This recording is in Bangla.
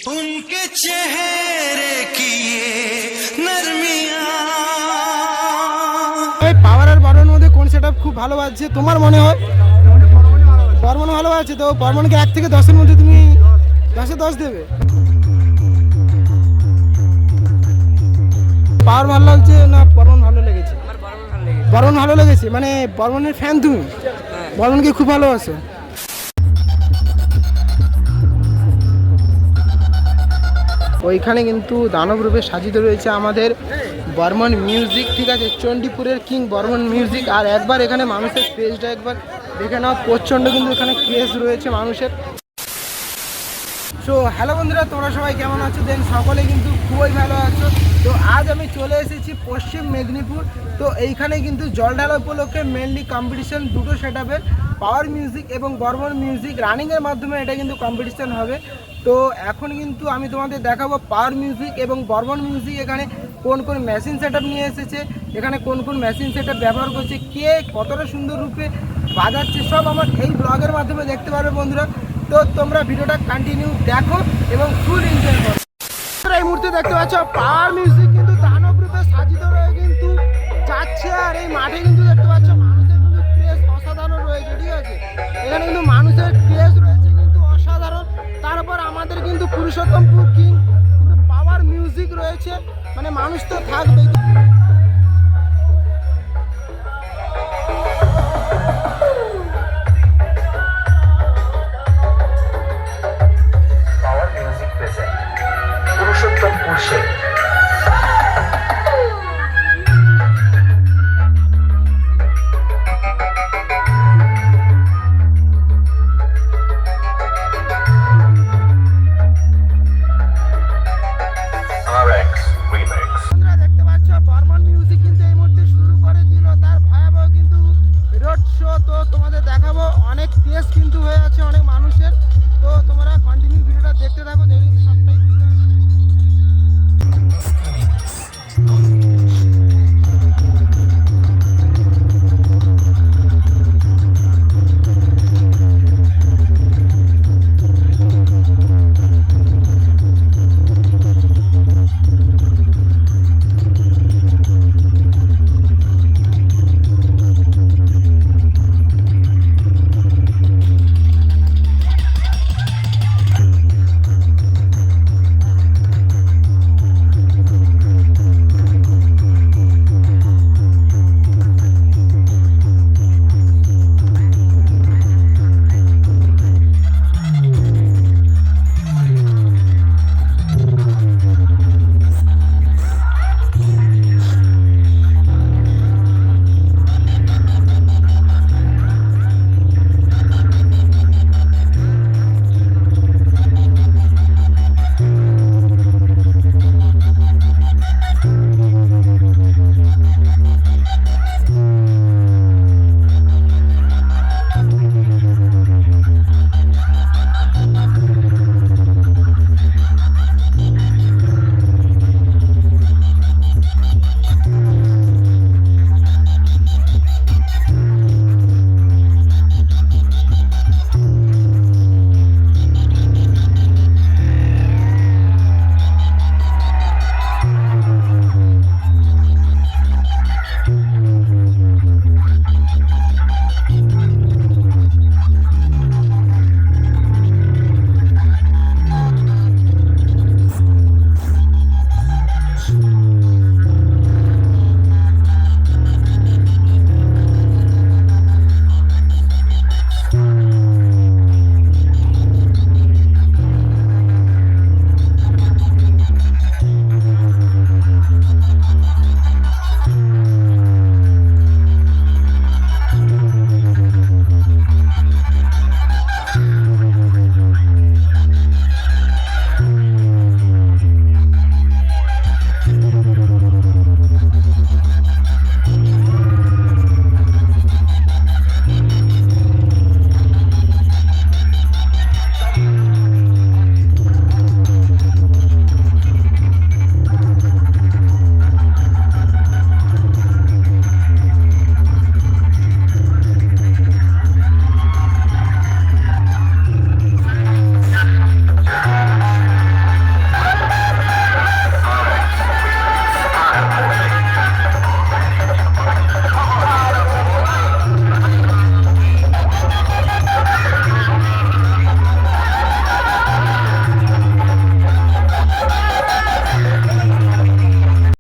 उनके चेहरे की ये नरमियां। পাওয়ার আর বর্মনের মধ্যে কোন সেটআপ খুব ভালো বাজছে তোমার মনে হয়? বর্মন ভালো বাজছে। তো বর্মনকে 1 থেকে 10-এর মধ্যে তুমি 10-এ 10 দেবে? পাওয়ার ভালো লাগছে না বর্মন ভালো লেগেছে? বর্মন ভালো লেগেছে। মানে বর্মনের ফ্যান তুমি? বর্মনকে খুব ভালোবাসো। ওইখানে কিন্তু দানব রূপে সাজিত রয়েছে আমাদের বর্মন মিউজিক, ঠিক আছে, চণ্ডীপুরের কিং বর্মন মিউজিক। আর একবার এখানে মানুষের ক্রেজটা একবার দেখে নাও, প্রচণ্ড কিন্তু এখানে ক্রেজ রয়েছে মানুষের। সো হ্যালো বন্ধুরা, তোমরা সবাই কেমন আছো? দেন সকলে কিন্তু খুবই ভালো আছো। তো আজ আমি চলে এসেছি পশ্চিম মেদিনীপুর। তো এইখানে কিন্তু জল ঢালা উপলক্ষে মেনলি কম্পিটিশন দুটো সেটআপের, পাওয়ার মিউজিক এবং বর্মন মিউজিক রানিংয়ের মাধ্যমে এটা কিন্তু কম্পিটিশন হবে। তো এখন কিন্তু আমি তোমাদের দেখাবো পাওয়ার মিউজিক এবং বর্মন মিউজিক এখানে কোন কোন মেশিন সেটআপ নিয়ে এসেছে, এখানে কোন কোন মেশিন সেটআপ ব্যবহার করছে, কে কতটা সুন্দর রূপে বাজাচ্ছে, সব আমার এই ব্লগের মাধ্যমে দেখতে পারবে বন্ধুরা। তো তোমরা ভিডিওটা কন্টিনিউ দেখো এবং ফুল এনজয় করো। এই মুহূর্তে দেখতে পাচ্ছ পাওয়ার মিউজিক কিন্তু দানব রূপে সাজিত রয়ে কিন্তু যাচ্ছে। আর এই মাঠে কিন্তু দেখতে পাচ্ছ মানুষের কিন্তু ক্রেজ অসাধারণ রয়েছে, ঠিক আছে, এখানে কিন্তু মানুষের ক্রেজ রয়েছে কিন্তু অসাধারণ। তারপর আমাদের কিন্তু পুরুষোত্তমপুর কিং কিন্তু পাওয়ার মিউজিক রয়েছে, মানে মানুষ তো থাকবেই।